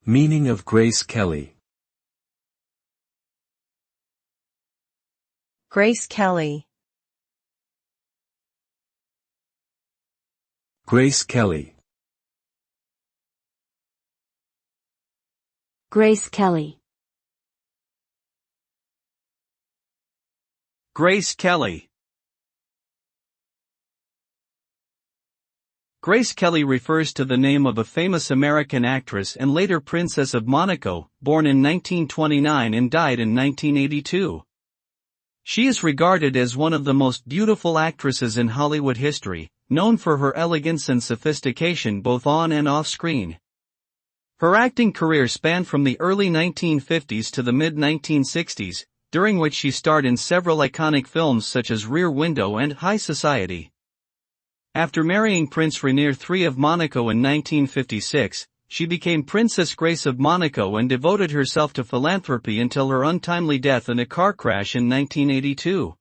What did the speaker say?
Meaning of Grace Kelly. Grace Kelly. Grace Kelly. Grace Kelly. Grace Kelly. Grace Kelly refers to the name of a famous American actress and later Princess of Monaco, born in 1929 and died in 1982. She is regarded as one of the most beautiful actresses in Hollywood history, known for her elegance and sophistication both on and off screen. Her acting career spanned from the early 1950s to the mid-1960s, during which she starred in several iconic films such as Rear Window and High Society. After marrying Prince Rainier III of Monaco in 1956, she became Princess Grace of Monaco and devoted herself to philanthropy until her untimely death in a car crash in 1982.